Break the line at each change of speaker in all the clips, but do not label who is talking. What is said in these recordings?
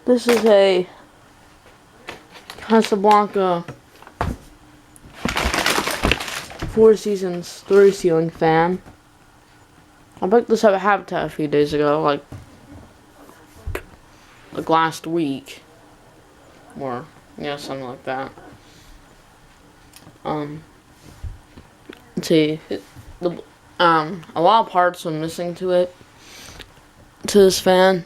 This is a Casablanca 4 Seasons 3 ceiling fan. I picked this up at Habitat a few days ago, like last week, or yeah, something like that. Let's see, a lot of parts are missing to this fan.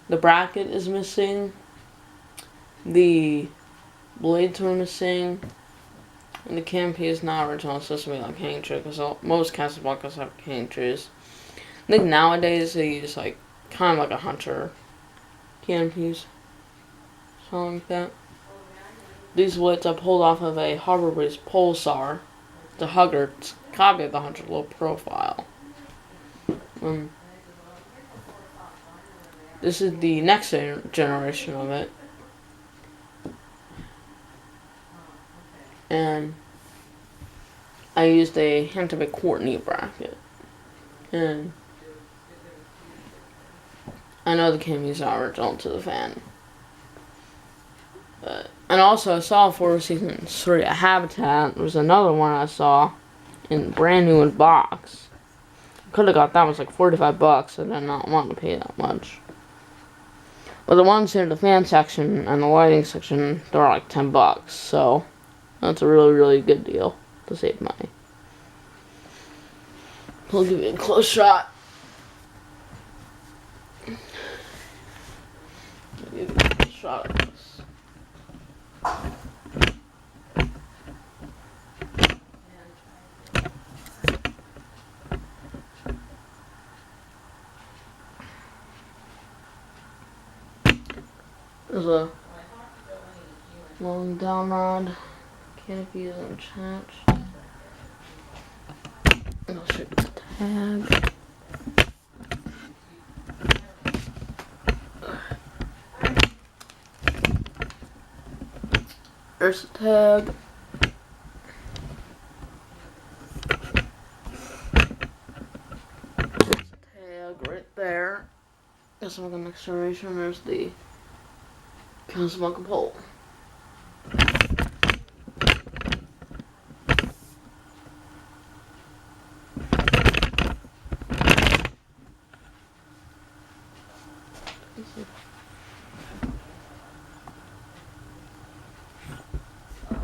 The bracket is missing, the blades are missing, and the canopy is not original. It's supposed to be like hang tree, because most Casablancas have hang trees. I think nowadays they use like kind of like a hunter canopies, something like that. These lights I pulled off of a Harbor Breeze Pulsar, the Hugger copy of the Hunter low profile. This is the next generation of it, and I used a hint of a Courtney bracket, and I know the canopy's not original to the fan. And also I saw 4 Seasons 3 at Habitat. There was another one I saw in brand new in box. Could have got that, was like $45. I did not want to pay that much. But the ones in the fan section and the lighting section, they're like $10. So that's a really, really good deal to save money. I'll give you a close shot. I'll give you a close shot of this. There's a long down rod. Canopy is attached. And I'll show you the tag. There's the tag. There's the tag right there. That's like an acceleration. There's the Casablanca pole. I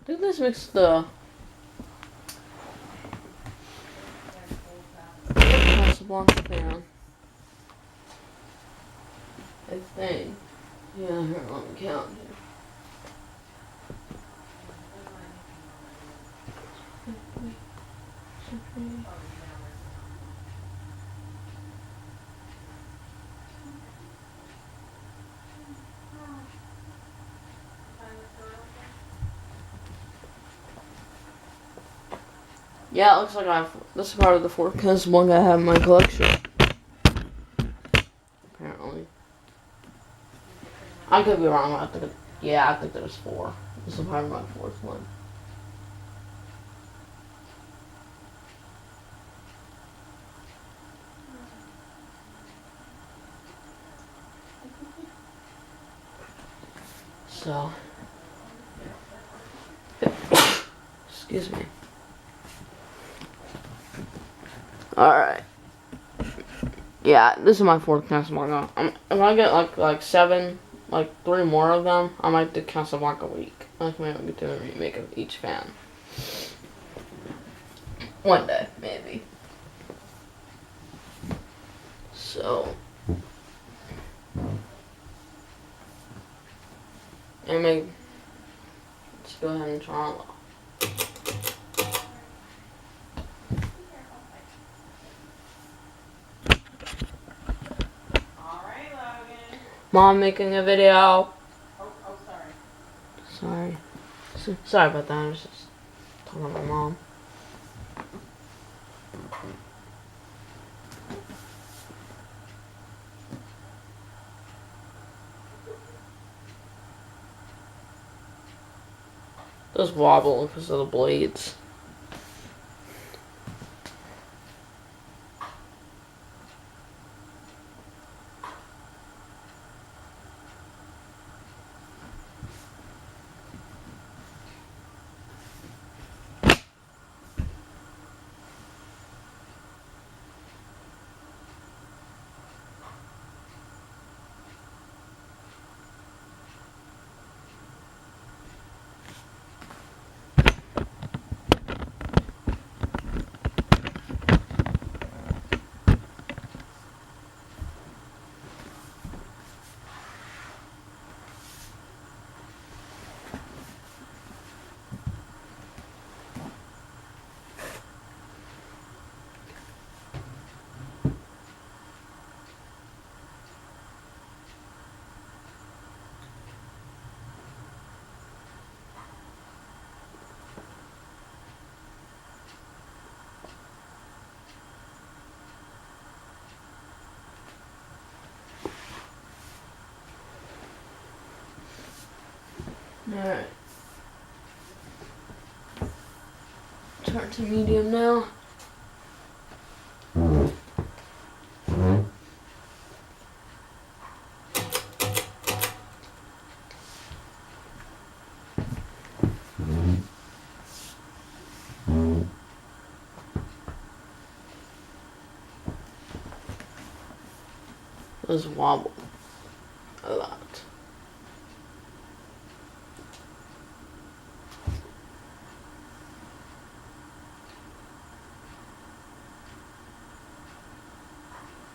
think this makes the Casablanca fan. I think. Yeah, here, let me count here. Yeah, it looks like this is part of the 4 Casablanca I have in my collection. Apparently. I could be wrong. I think there's 4. This is probably my 4th one. So, excuse me. Alright. Yeah, this is my 4th Casablanca. If I get like 7, like 3 more of them, I might do Casablanca week. I might do a remake of each fan. One day, maybe. So, let's go ahead and try it. Mom making a video.
Oh, sorry.
Sorry about that. I was just talking to my mom. Those wobble because of the blades. Alright. Turn to medium now. This wobble a lot.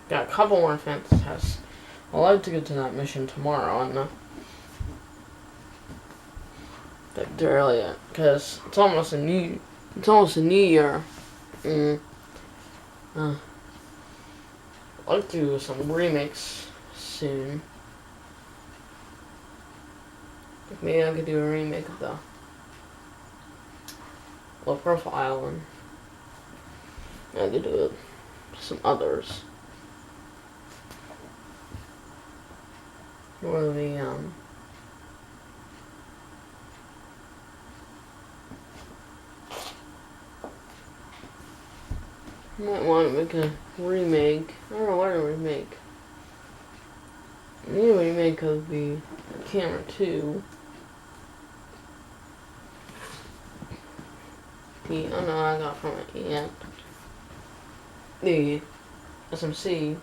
Got a couple more fancy tests. I'd like to get to that mission tomorrow and get there early because it's almost a new year. I'd like to do some remakes soon. Maybe I could do a remake of the low profile and I could do some others. Or the might want to make a remake. I don't know what to remake. I need a remake of the camera 2. I got from my aunt. The SMC.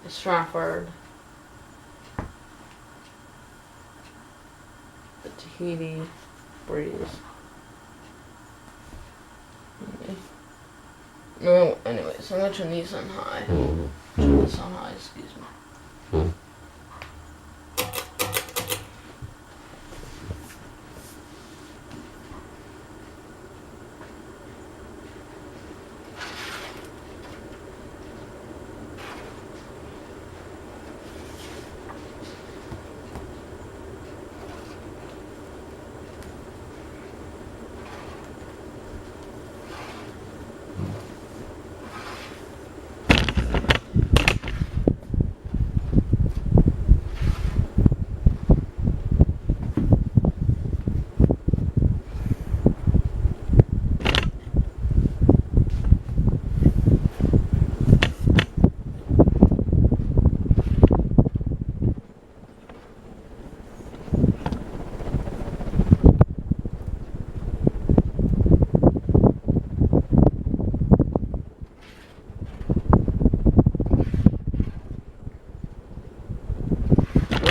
The Stratford. The Tahiti Breeze. Okay. No, anyways, I'm gonna turn these on high. Turn this on high, excuse me.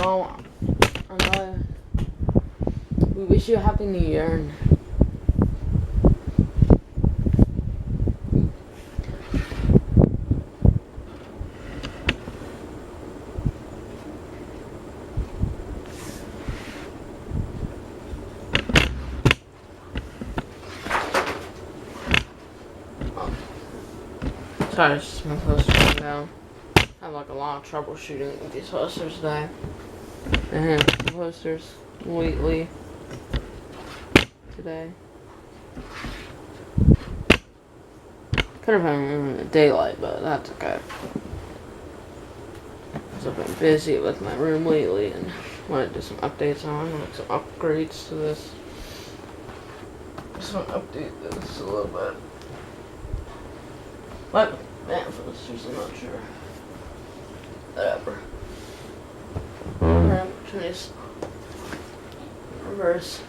Well, we wish you a happy new year. And sorry, it's just my posters going down. I have like a lot of troubleshooting with these posters today. And the posters lately today. Could have been in the daylight, but that's okay. Because I've been busy with my room lately and want to do some updates on it, like some upgrades to this. Just want to update this a little bit. But, man, for this reason, I'm not sure. Whatever. Alright, turn this reverse.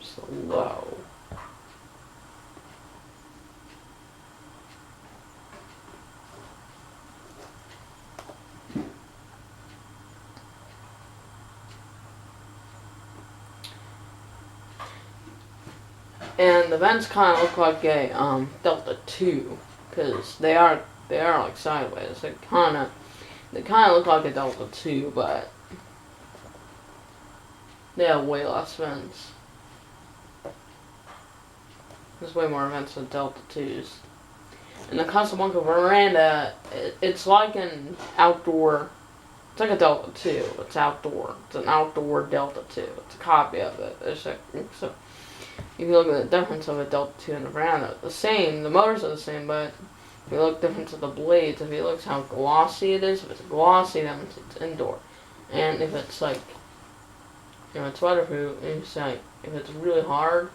So low. And the vents kind of look like a Delta 2 because they are like sideways. They kind of They kind of look like a Delta 2, but they have way less vents. There's way more vents than Delta 2s. And the Casablanca veranda, it's like an outdoor. It's like a Delta 2. It's outdoor. It's an outdoor Delta 2. It's a copy of it. So if you look at the difference of a Delta 2 and a veranda, the same. The motors are the same, but if you look at the difference of the blades, if you look at how glossy it is, if it's glossy, that means it's indoor. And if it's like, it's weatherproof, it's like, if it's really hard,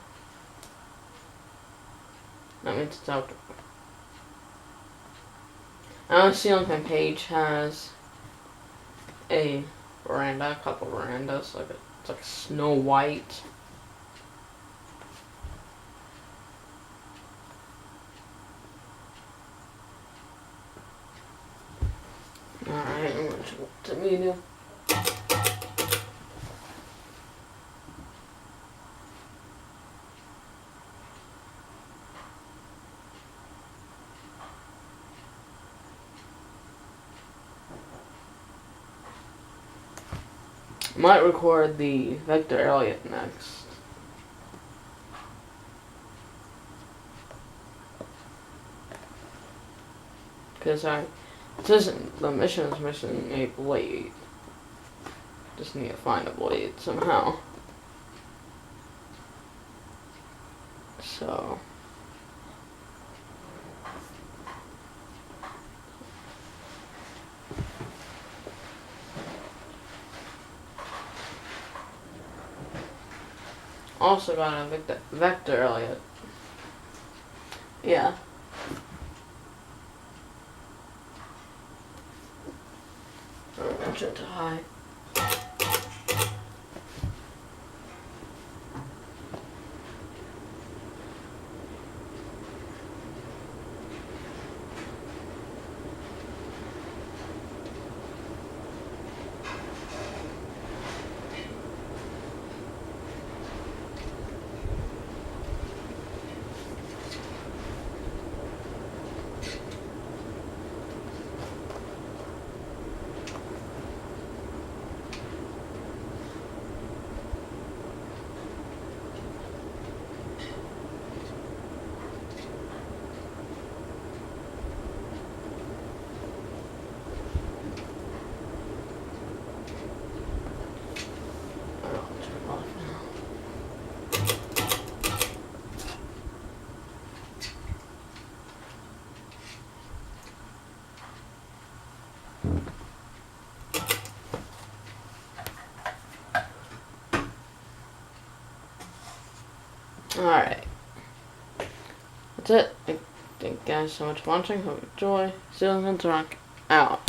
that means it's outdoor. I know the ceiling fan page has a veranda, a couple verandas, it's like Snow White. Alright, I'm going to go to medium. Might record the Vector Elliott next. Because the mission is missing a blade. Just need to find a blade somehow. So. Also got a Vector Elliott. Yeah. I'll turn it to high. Alright. That's it. Thank you guys so much for watching. Hope you enjoy. Ceiling Fans Rock out.